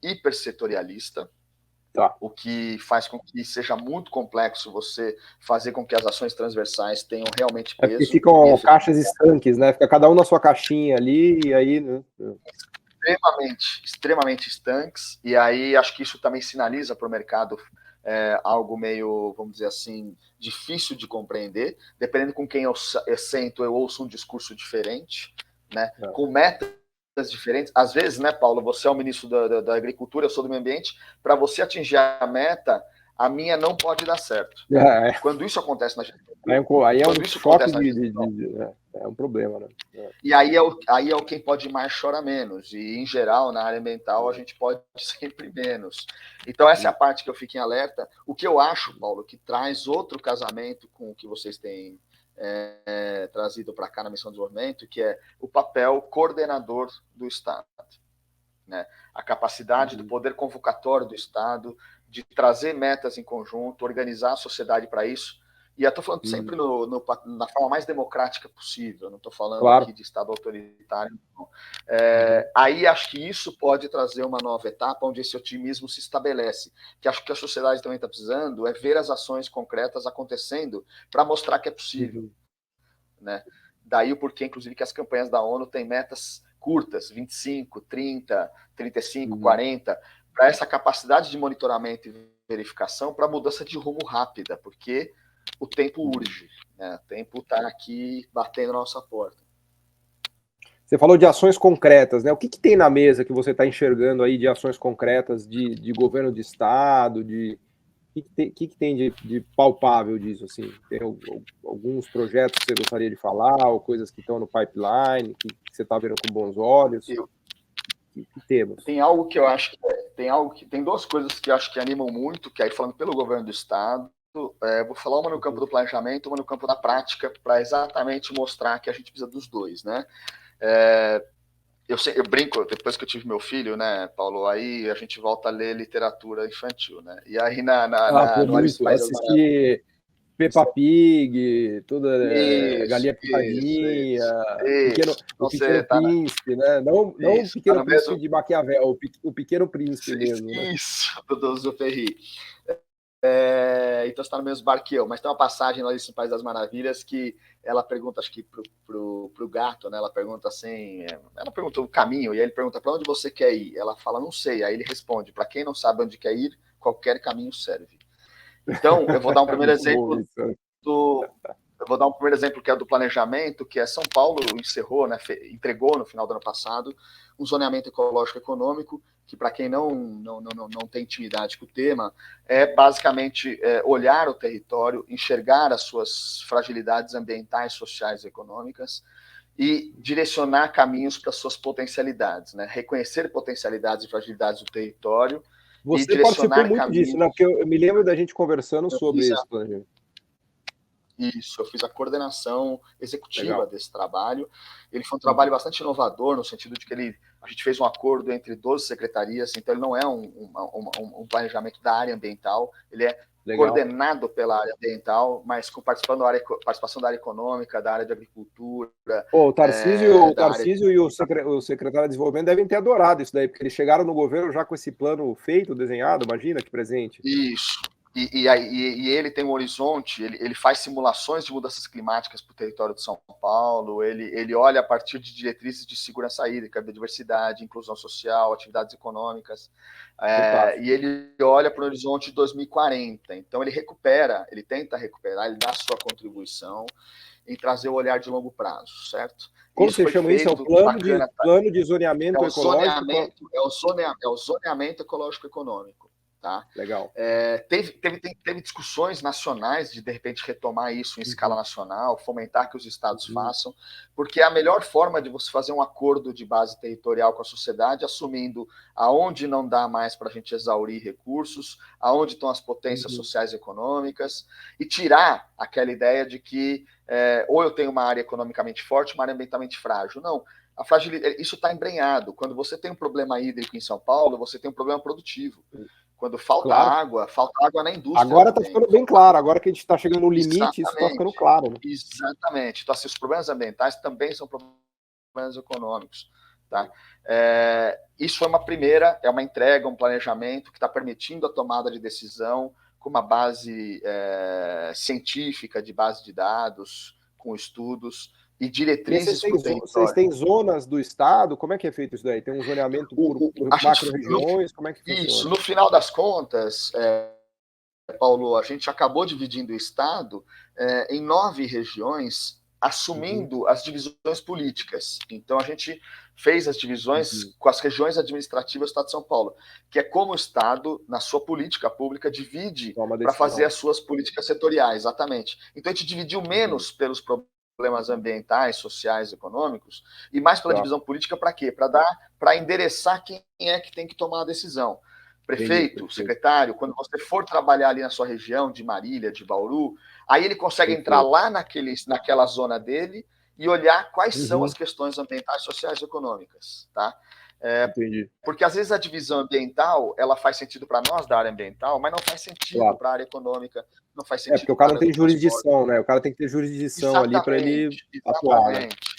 hipersetorialista, o que faz com que seja muito complexo você fazer com que as ações transversais tenham realmente peso. Porque ficam caixas estanques, né? Fica cada um na sua caixinha ali, e aí, né? Extremamente estanques, e aí acho que isso também sinaliza para o mercado algo meio, vamos dizer assim, difícil de compreender. Dependendo com quem eu sento, eu ouço um discurso diferente, né? Com metas diferentes. Às vezes, né, Paulo, você é o ministro da Agricultura, eu sou do Meio Ambiente, para você atingir a meta, a minha não pode dar certo. Quando isso acontece na gestão, aí é um choque é um problema, né? E aí é quem pode mais chora menos. E, em geral, na área ambiental, a gente pode sempre menos. Então, essa é a parte que eu fico em alerta. O que eu acho, Paulo, que traz outro casamento com o que vocês têm trazido para cá na Missão de Desenvolvimento, que é o papel coordenador do Estado. Né? A capacidade do poder convocatório do Estado de trazer metas em conjunto, organizar a sociedade para isso. E eu estou falando sempre na forma mais democrática possível, não estou falando Claro. aqui de Estado autoritário. Não. Aí acho que isso pode trazer uma nova etapa onde esse otimismo se estabelece. Que acho que a sociedade também está precisando é ver as ações concretas acontecendo para mostrar que é possível. Né? Daí o porquê, inclusive, que as campanhas da ONU têm metas curtas, 25, 30, 35, 40, para essa capacidade de monitoramento e verificação para mudança de rumo rápida, porque o tempo urge, né? O tempo está aqui batendo na nossa porta. Você falou de ações concretas, né? O que tem na mesa que você está enxergando aí de ações concretas de governo de estado, o que tem de palpável disso? Assim? Tem alguns projetos que você gostaria de falar, ou coisas que estão no pipeline, que você está vendo com bons olhos? Que temos? Tem algo que eu acho que tem duas coisas que eu acho que animam muito, que aí falando pelo governo do estado, vou falar uma no campo do planejamento, uma no campo da prática, para exatamente mostrar que a gente precisa dos dois, né? Eu brinco, depois que eu tive meu filho, né, Paulo, aí a gente volta a ler literatura infantil, né? E aí no Alice no País das Maravilhas. Assistir Peppa Pig, toda Galinha Pintadinha, o Pequeno Príncipe, né? Não o Pequeno Príncipe de Maquiavel, o Pequeno Príncipe mesmo. Né? Isso, do Zuperry. Então você está no mesmo bar que eu, mas tem uma passagem no Alice no País das Maravilhas que ela pergunta, acho que pro gato, né? Ela pergunta assim, ela pergunta o caminho, e aí ele pergunta para onde você quer ir? Ela fala, não sei. Aí ele responde, para quem não sabe onde quer ir, qualquer caminho serve. Então, eu vou dar um primeiro exemplo eu vou dar um primeiro exemplo que é do planejamento, que é São Paulo entregou no final do ano passado um zoneamento ecológico econômico, que para quem não tem intimidade com o tema, é basicamente olhar o território, enxergar as suas fragilidades ambientais, sociais e econômicas e direcionar caminhos para suas potencialidades, né? Reconhecer potencialidades e fragilidades do território. Você participou muito disso, né? Porque eu me lembro da gente conversando sobre isso. Isso, eu fiz a coordenação executiva desse trabalho. Ele foi um trabalho bastante inovador, no sentido de que a gente fez um acordo entre 12 secretarias, então ele não é um planejamento da área ambiental, ele é coordenado pela área ambiental, mas com participação da área econômica, da área de agricultura. O Tarcísio e o secretário de Desenvolvimento devem ter adorado isso daí, porque eles chegaram no governo já com esse plano feito, desenhado, imagina que presente. Isso. E ele tem um horizonte, ele faz simulações de mudanças climáticas para o território de São Paulo, ele olha a partir de diretrizes de segurança hídrica, biodiversidade, inclusão social, atividades econômicas, e ele olha para o horizonte de 2040. Então ele tenta recuperar, ele dá a sua contribuição em trazer o olhar de longo prazo, certo? Como você chama isso? É o plano de zoneamento ecológico? É o zoneamento ecológico econômico. Tá? Legal. Teve discussões nacionais de repente retomar isso em escala nacional, fomentar que os estados façam, porque é a melhor forma de você fazer um acordo de base territorial com a sociedade, assumindo aonde não dá mais para a gente exaurir recursos, aonde estão as potências sociais e econômicas, e tirar aquela ideia de que ou eu tenho uma área economicamente forte, uma área ambientalmente frágil. Não. A fragilidade, isso está embrenhado. Quando você tem um problema hídrico em São Paulo, você tem um problema produtivo. Quando falta água na indústria. Agora está ficando bem claro. Agora que a gente está chegando no limite, isso está ficando claro. Né? Exatamente. Então, assim, os problemas ambientais também são problemas econômicos. Tá? Isso é uma entrega, um planejamento que está permitindo a tomada de decisão com uma base científica, de base de dados, com estudos e diretrizes para o território. Vocês têm zonas do estado? Como é que é feito isso daí? Tem um zoneamento por macro-regiões? Como é que funciona? Isso, no final das contas, Paulo, a gente acabou dividindo o estado em 9 regiões, assumindo as divisões políticas. Então, a gente fez as divisões com as regiões administrativas do estado de São Paulo, que é como o estado, na sua política pública, divide para fazer as suas políticas setoriais, exatamente. Então, a gente dividiu menos pelos problemas ambientais, sociais, econômicos, e mais pela divisão política para quê? Para endereçar quem é que tem que tomar a decisão. Prefeito, secretário, quando você for trabalhar ali na sua região, de Marília, de Bauru, aí ele consegue entrar lá naquela zona dele e olhar quais são as questões ambientais, sociais e econômicas. Tá? Entendi. Porque às vezes a divisão ambiental, ela faz sentido para nós da área ambiental, mas não faz sentido para a área econômica, não faz Porque sentido o para a cara não área do tem transporte. jurisdição, né? O cara tem que ter jurisdição ali para ele atuar, né? Exatamente.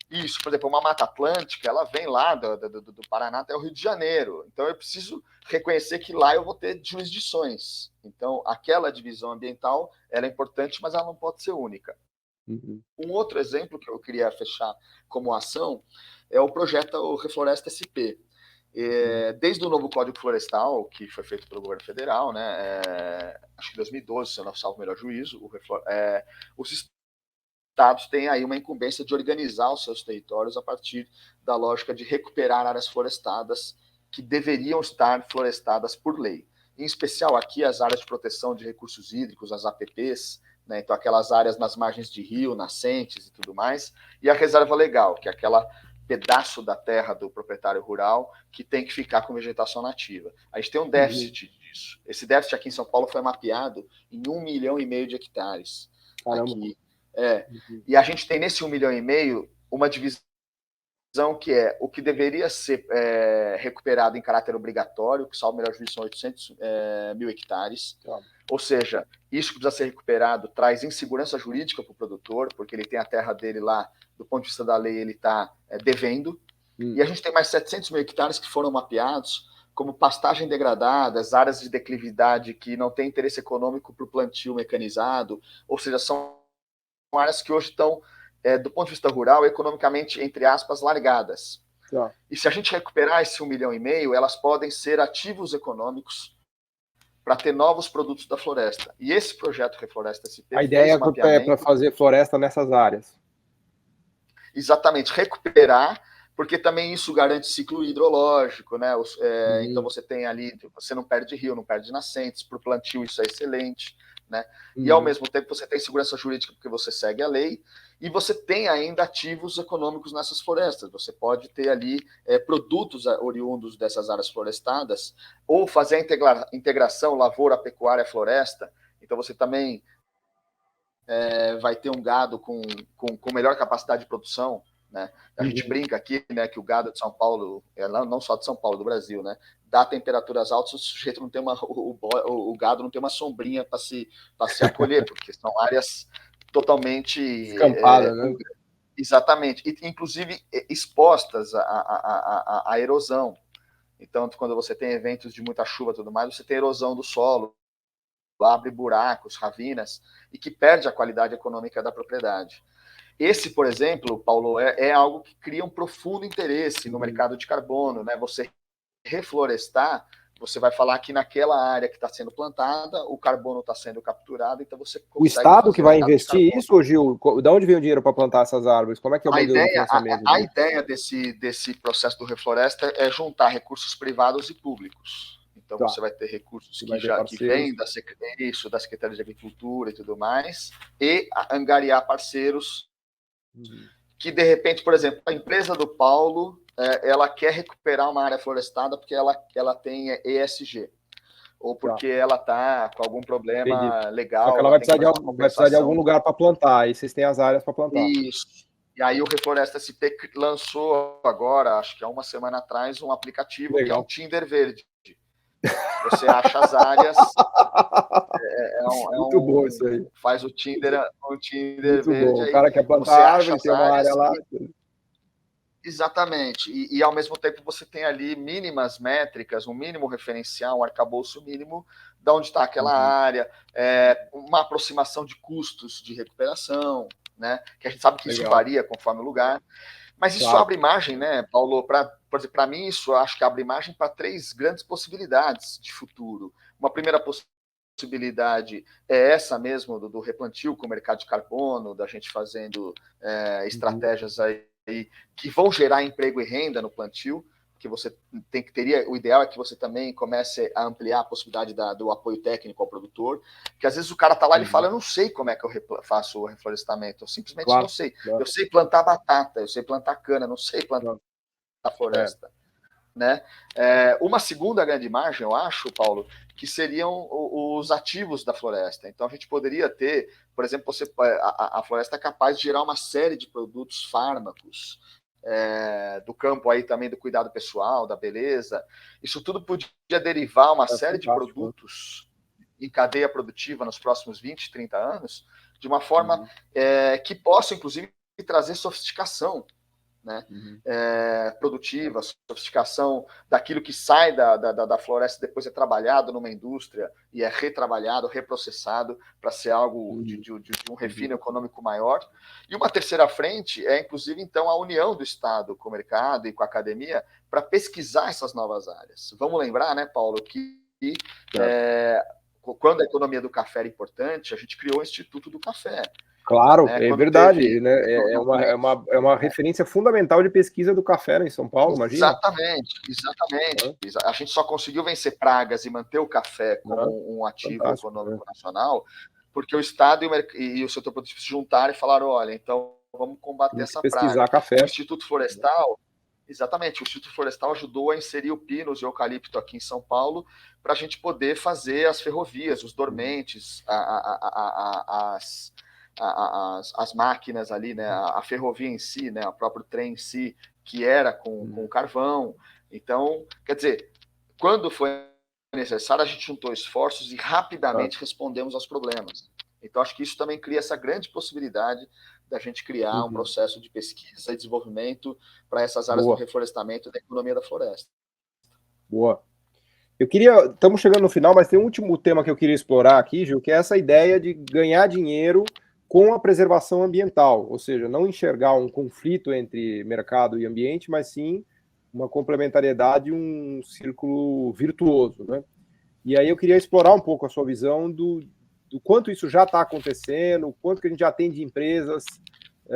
Isso, por exemplo, uma Mata Atlântica, ela vem lá do Paraná até o Rio de Janeiro. Então eu preciso reconhecer que lá eu vou ter jurisdições. Então aquela divisão ambiental, ela é importante, mas ela não pode ser única. Uhum. Um outro exemplo que eu queria fechar como ação é o projeto Refloresta SP. Desde o novo Código Florestal, que foi feito pelo governo federal, né, acho que em 2012, se eu não salvo o melhor juízo, os estados têm aí uma incumbência de organizar os seus territórios a partir da lógica de recuperar áreas florestadas que deveriam estar florestadas por lei. Em especial aqui as áreas de proteção de recursos hídricos, as APPs, né, então aquelas áreas nas margens de rio, nascentes e tudo mais, e a reserva legal, que é aquela pedaço da terra do proprietário rural que tem que ficar com vegetação nativa. A gente tem um déficit disso. Esse déficit aqui em São Paulo foi mapeado em 1,5 milhão de hectares. Caramba. Aqui. E a gente tem nesse 1,5 milhão uma divisão que é o que deveria ser recuperado em caráter obrigatório, que salvo melhor juízo são 800 mil hectares. Ou seja, isso que precisa ser recuperado traz insegurança jurídica para o produtor, porque ele tem a terra dele lá, do ponto de vista da lei, ele está devendo. E a gente tem mais 700 mil hectares que foram mapeados como pastagem degradada, as áreas de declividade que não têm interesse econômico para o plantio mecanizado, ou seja, são áreas que hoje estão, do ponto de vista rural, economicamente, entre aspas, largadas. E se a gente recuperar esse 1,5 milhão, elas podem ser ativos econômicos para ter novos produtos da floresta. E esse projeto Refloresta SP a ideia é para fazer floresta nessas áreas. Exatamente, recuperar, porque também isso garante ciclo hidrológico, né? Então você tem ali, você não perde rio, não perde nascentes, para o plantio isso é excelente, né? E ao mesmo tempo você tem segurança jurídica porque você segue a lei e você tem ainda ativos econômicos nessas florestas. Você pode ter ali produtos oriundos dessas áreas florestadas ou fazer a integração lavoura, pecuária, floresta. Então você também vai ter um gado com melhor capacidade de produção, né? A gente brinca aqui, né, que o gado de São Paulo, não só de São Paulo, do Brasil, né, dá temperaturas altas, o sujeito não tem o gado não tem uma sombrinha para se acolher, porque são áreas totalmente escampadas, né? Exatamente, e inclusive expostas à erosão. Então, quando você tem eventos de muita chuva e tudo mais, você tem erosão do solo, abre buracos, ravinas, e que perde a qualidade econômica da propriedade. Esse, por exemplo, Paulo, é algo que cria um profundo interesse no mercado de carbono, né? Você reflorestar, você vai falar que naquela área que está sendo plantada, o carbono está sendo capturado, então você consegue. O Estado que vai investir isso, Gil? De onde vem o dinheiro para plantar essas árvores? Como é que é o modelo de financiamento? A ideia desse processo do Refloresta é juntar recursos privados e públicos. Então você vai ter recursos que vêm da Secretaria de Agricultura e tudo mais, e angariar parceiros que, de repente, por exemplo, a empresa do Paulo, ela quer recuperar uma área florestada porque ela tem ESG, ou porque ela está com algum problema legal. Só que ela vai precisar de algum lugar para plantar, e vocês têm as áreas para plantar. Isso. E aí o Refloresta SP lançou agora, acho que há uma semana atrás, um aplicativo que é um Tinder verde. Você acha as áreas. Muito bom isso aí. Faz o Tinder Muito verde. Bom. Aí, o cara quer plantar árvore, tem uma área lá. Exatamente. E ao mesmo tempo você tem ali mínimas métricas, um mínimo referencial, um arcabouço mínimo de onde está aquela área, uma aproximação de custos de recuperação, né? Que a gente sabe que isso varia conforme o lugar. Mas isso abre margem, né, Paulo? Para mim, isso acho que abre margem para 3 grandes possibilidades de futuro. Uma primeira possibilidade é essa mesmo, do replantio com o mercado de carbono, da gente fazendo estratégias aí que vão gerar emprego e renda no plantio, que você o ideal é que você também comece a ampliar a possibilidade do apoio técnico ao produtor, que às vezes o cara está lá e fala, eu não sei como é que eu faço o reflorestamento, eu simplesmente não sei. Eu sei plantar batata, eu sei plantar cana, não sei plantar floresta. Né? Uma segunda grande margem, eu acho, Paulo, que seriam os ativos da floresta. Então a gente poderia ter, por exemplo, a floresta é capaz de gerar uma série de produtos fármacos, do campo aí também do cuidado pessoal, da beleza. Isso tudo podia derivar uma série de produtos em cadeia produtiva nos próximos 20, 30 anos, de uma forma que possa, inclusive, trazer sofisticação, né? Produtiva, sofisticação daquilo que sai da floresta, depois é trabalhado numa indústria e é retrabalhado, reprocessado para ser algo de um refino econômico maior. E uma terceira frente é, inclusive, então, a união do Estado com o mercado e com a academia para pesquisar essas novas áreas. Vamos lembrar, né, Paulo, que quando a economia do café era importante, a gente criou o Instituto do Café. Claro, né? É verdade, teve, né? É uma referência fundamental de pesquisa do café em São Paulo, imagina. Exatamente. A gente só conseguiu vencer pragas e manter o café como um ativo econômico nacional, porque o Estado e o setor produtivo se juntaram e falaram, olha, então vamos combater essa praga. Café. O Instituto Florestal, exatamente, o Instituto Florestal ajudou a inserir o pinus e o eucalipto aqui em São Paulo para a gente poder fazer as ferrovias, os dormentes, as máquinas ali, né, a ferrovia em si, né, o próprio trem em si, que era com carvão. Então, quer dizer, quando foi necessário, a gente juntou esforços e rapidamente respondemos aos problemas. Então, acho que isso também cria essa grande possibilidade da gente criar um processo de pesquisa e desenvolvimento para essas áreas do reflorestamento e da economia da floresta. Boa. Estamos chegando no final, mas tem um último tema que eu queria explorar aqui, Gil, que é essa ideia de ganhar dinheiro com a preservação ambiental, ou seja, não enxergar um conflito entre mercado e ambiente, mas sim uma complementariedade, um círculo virtuoso, né? E aí eu queria explorar um pouco a sua visão do quanto isso já está acontecendo, o quanto que a gente já tem de empresas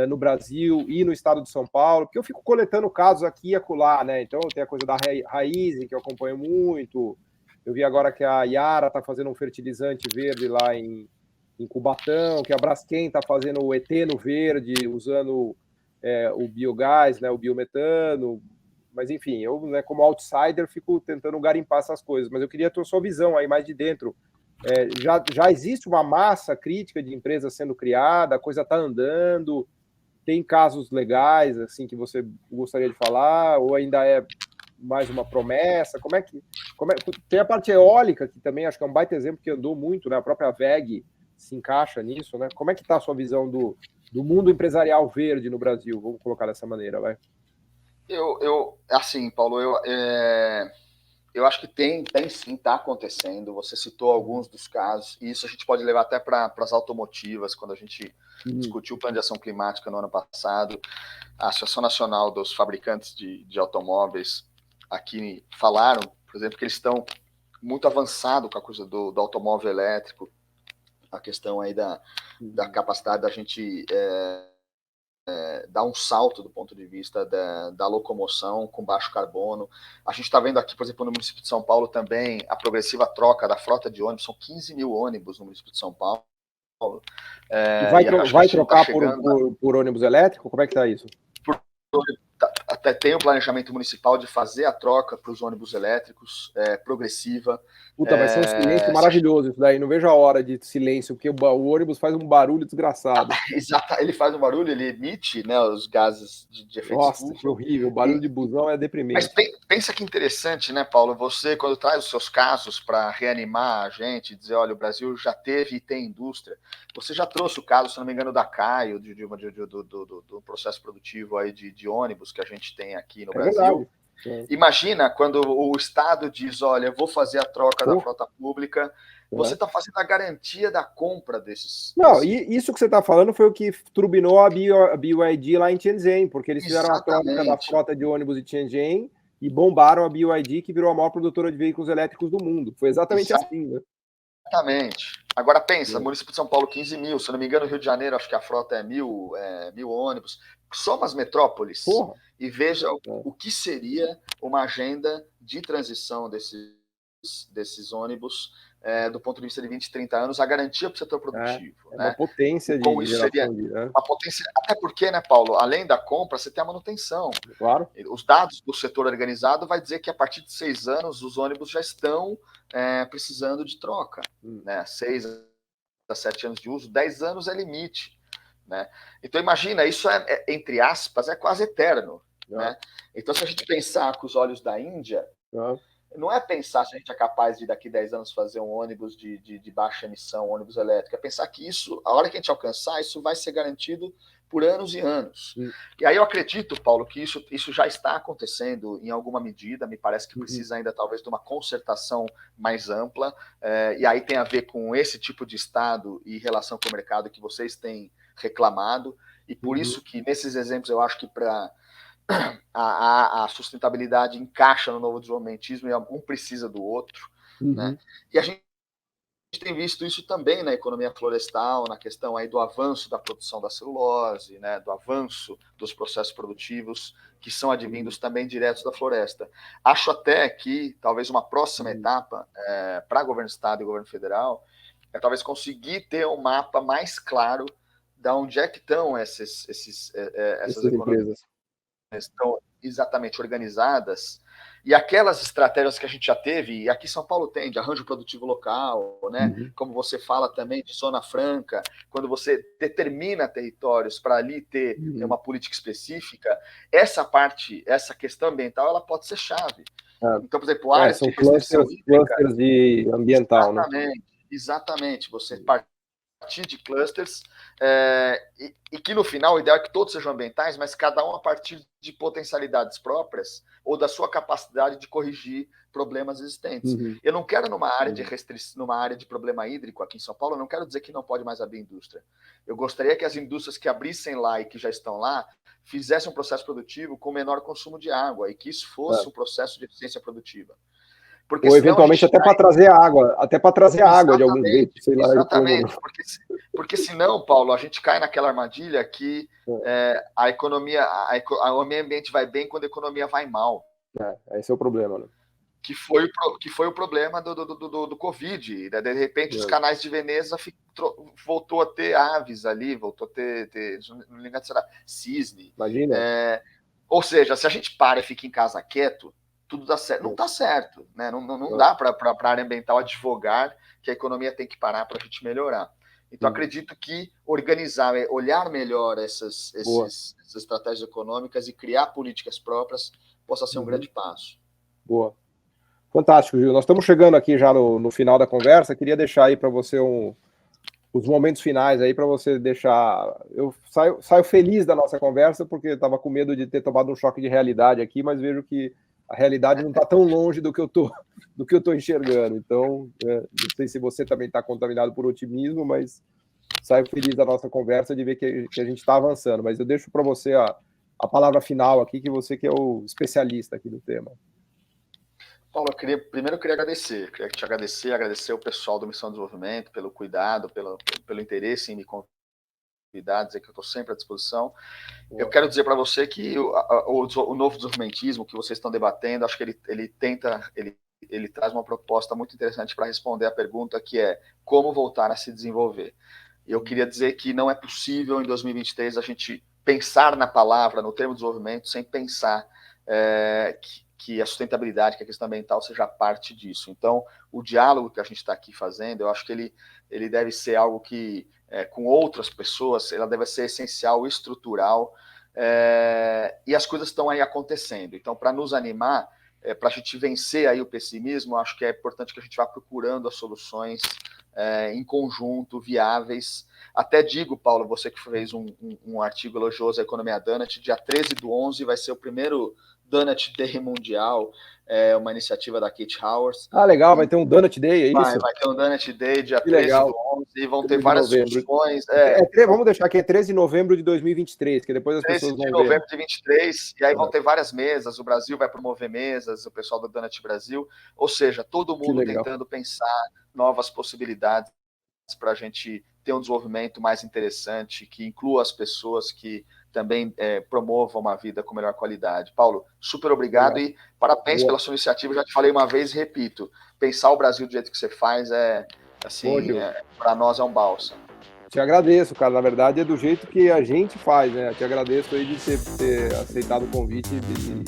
no Brasil e no estado de São Paulo, porque eu fico coletando casos aqui e acolá, né? Então tem a coisa da Raízen, que eu acompanho muito. Eu vi agora que a Yara está fazendo um fertilizante verde lá em Cubatão, que a Braskem está fazendo o eteno verde, usando o biogás, né, o biometano. Mas, enfim, eu, né, como outsider, fico tentando garimpar essas coisas. Mas eu queria ter a sua visão aí mais de dentro. Já existe uma massa crítica de empresas sendo criada, a coisa está andando, tem casos legais assim que você gostaria de falar, ou ainda é mais uma promessa? Tem a parte eólica, que também acho que é um baita exemplo que andou muito, né? A própria VEG se encaixa nisso, né? Como é que está a sua visão do mundo empresarial verde no Brasil? Vamos colocar dessa maneira, vai. Assim, Paulo, eu acho que tem sim, está acontecendo. Você citou alguns dos casos, e isso a gente pode levar até para as automotivas, quando a gente discutiu o plano de ação climática no ano passado. A Associação Nacional dos Fabricantes de Automóveis aqui falaram, por exemplo, que eles estão muito avançados com a coisa do automóvel elétrico, a questão aí da capacidade da gente dar um salto do ponto de vista da locomoção com baixo carbono. A gente está vendo aqui, por exemplo, no município de São Paulo também, a progressiva troca da frota de ônibus, são 15 mil ônibus no município de São Paulo. Vai trocar por ônibus elétrico? Como é que está isso? Até tem o planejamento municipal de fazer a troca para os ônibus elétricos, progressiva. Puta, vai ser um silêncio maravilhoso isso daí. Não vejo a hora de silêncio, porque o ônibus faz um barulho desgraçado. Exato, ele faz um barulho, ele emite, né, os gases de efeito estufa. Nossa, que horrível. O barulho de busão é deprimente. Mas pensa que interessante, né, Paulo? Você, quando traz os seus casos para reanimar a gente, dizer, olha, o Brasil já teve e tem indústria, você já trouxe o caso, se não me engano, da Caio, do processo produtivo aí de ônibus que a gente tem aqui no Brasil. Imagina quando o Estado diz, olha, eu vou fazer a troca da frota pública, você está fazendo a garantia da compra desses... Não, e isso que você está falando foi o que turbinou a BYD lá em Shenzhen, porque eles fizeram a troca da frota de ônibus de Shenzhen e bombaram a BYD, que virou a maior produtora de veículos elétricos do mundo. Foi exatamente assim, né? Exatamente. Agora pensa, município de São Paulo, 15 mil, se não me engano, Rio de Janeiro, acho que a frota é mil ônibus. Só umas metrópoles. Porra. E veja o que seria uma agenda de transição desses ônibus do ponto de vista de 20, 30 anos, a garantia para o setor produtivo. Né? Uma potência de como isso seria uma potência, até porque, né, Paulo, além da compra, você tem a manutenção. Claro. Os dados do setor organizado vai dizer que a partir de 6 anos os ônibus já estão precisando de troca. Né? 6 a 7 anos de uso, 10 anos é limite. Né? Então imagina, isso entre aspas, é quase eterno. né? Então, se a gente pensar com os olhos da Índia, não é pensar se a gente é capaz de, daqui a 10 anos, fazer um ônibus de baixa emissão, um ônibus elétrico. É pensar que isso, a hora que a gente alcançar, isso vai ser garantido por anos e anos. E aí eu acredito, Paulo, que isso já está acontecendo em alguma medida. Me parece que precisa ainda, talvez, de uma concertação mais ampla. E aí tem a ver com esse tipo de Estado e relação com o mercado que vocês têm reclamado. E por isso que, nesses exemplos, eu acho que para a sustentabilidade encaixa no novo desenvolvimentismo e um precisa do outro. Né? E a gente tem visto isso também na economia florestal, na questão aí do avanço da produção da celulose, né? Do avanço dos processos produtivos que são advindos também diretos da floresta. Acho até que talvez uma próxima etapa para governo do Estado e governo federal é talvez conseguir ter um mapa mais claro de onde é que estão essas empresas. Estão exatamente organizadas, e aquelas estratégias que a gente já teve, e aqui São Paulo tem, de arranjo produtivo local, né? Como você fala também de zona franca, quando você determina territórios para ali ter uma política específica, essa parte, essa questão ambiental, ela pode ser chave. Então, por exemplo, áreas são de restrição hídrica, clusters de ambiental, exatamente, você partir de clusters, e que no final o ideal é que todos sejam ambientais, mas cada um a partir de potencialidades próprias ou da sua capacidade de corrigir problemas existentes. Eu não quero numa área de restrição, numa área de problema hídrico aqui em São Paulo, eu não quero dizer que não pode mais abrir indústria. Eu gostaria que as indústrias que abrissem lá e que já estão lá fizessem um processo produtivo com menor consumo de água e que isso fosse um processo de eficiência produtiva. Porque ou eventualmente até para trazer água, de algum jeito, sei lá. Exatamente, porque senão, Paulo, a gente cai naquela armadilha que a economia, o meio ambiente vai bem quando a economia vai mal. Esse é o problema, né? Que foi o problema do Covid. De repente, os canais de Veneza voltou a ter aves ali, voltou a ter não me engano, será cisne. Imagina. Ou seja, se a gente para e fica em casa quieto, tudo dá certo. Não está certo, né? Não dá para a área ambiental advogar que a economia tem que parar para a gente melhorar. Então, acredito que organizar, olhar melhor essas estratégias econômicas e criar políticas próprias possa ser um grande passo. Boa. Fantástico, Gil. Nós estamos chegando aqui já no final da conversa. Queria deixar aí para você os momentos finais aí para você deixar. Eu saio feliz da nossa conversa porque estava com medo de ter tomado um choque de realidade aqui, mas vejo que a realidade não está tão longe do que eu estou enxergando. Então, não sei se você também está contaminado por otimismo, mas saio feliz da nossa conversa de ver que a gente está avançando. Mas eu deixo para você a palavra final aqui, que você que é o especialista aqui do tema. Paulo, primeiro eu queria te agradecer o pessoal do Missão de Desenvolvimento pelo cuidado, pelo interesse em me convidar, dizer que eu estou sempre à disposição. Eu quero dizer para você que o novo desenvolvimentismo que vocês estão debatendo, acho que ele traz uma proposta muito interessante para responder a pergunta que é como voltar a se desenvolver. Eu queria dizer que não é possível em 2023 a gente pensar na palavra, no termo desenvolvimento, sem pensar que a sustentabilidade, que a questão ambiental seja parte disso. Então, o diálogo que a gente está aqui fazendo, eu acho que ele deve ser algo que, com outras pessoas, ela deve ser essencial, estrutural, e as coisas estão aí acontecendo. Então, para nos animar, para a gente vencer aí o pessimismo, acho que é importante que a gente vá procurando as soluções em conjunto, viáveis. Até digo, Paulo, você que fez um artigo elogioso à Economia Donut, dia 13/11 vai ser o primeiro Donut Day mundial, uma iniciativa da Kate Howard. Legal, vai ter um Donut Day, é isso? Vai ter um Donut Day, dia 13/11, e vão ter várias discussões. Vamos deixar aqui, é 13 de novembro de 2023, que depois as pessoas vão ver. 13 de novembro de 2023, e aí vão ter várias mesas, o Brasil vai promover mesas, o pessoal do Donut Brasil, ou seja, todo mundo tentando pensar novas possibilidades para a gente ter um desenvolvimento mais interessante, que inclua as pessoas, que também promovam uma vida com melhor qualidade. Paulo, super obrigado e parabéns pela sua iniciativa. Já te falei uma vez e repito, pensar o Brasil do jeito que você faz para nós é um bálsamo. Te agradeço, cara. Na verdade, é do jeito que a gente faz, né? Te agradeço aí de ter aceitado o convite e de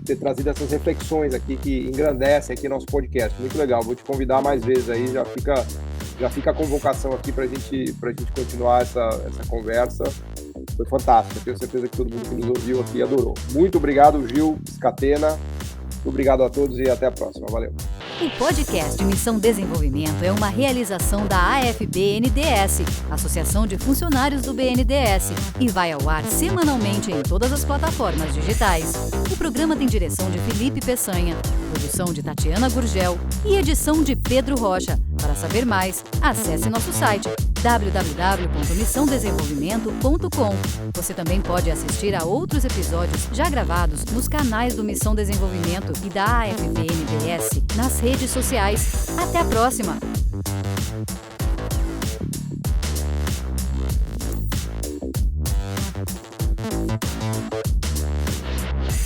ter trazido essas reflexões aqui que engrandecem aqui nosso podcast. Muito legal. Vou te convidar mais vezes aí, já fica a convocação aqui para a gente continuar essa conversa. foi fantástico. Eu tenho certeza que todo mundo que nos ouviu aqui adorou. Muito obrigado, Gil Scatena. Muito obrigado a todos e até a próxima. Valeu. O podcast Missão Desenvolvimento é uma realização da AFB-NDS, Associação de Funcionários do BNDES, e vai ao ar semanalmente em todas as plataformas digitais. O programa tem direção de Felipe Peçanha, produção de Tatiana Gurgel e edição de Pedro Rocha. Para saber mais, acesse nosso site www.missãodesenvolvimento.com. Você também pode assistir a outros episódios já gravados nos canais do Missão Desenvolvimento e da AFB-NDS nas redes sociais. Até a próxima!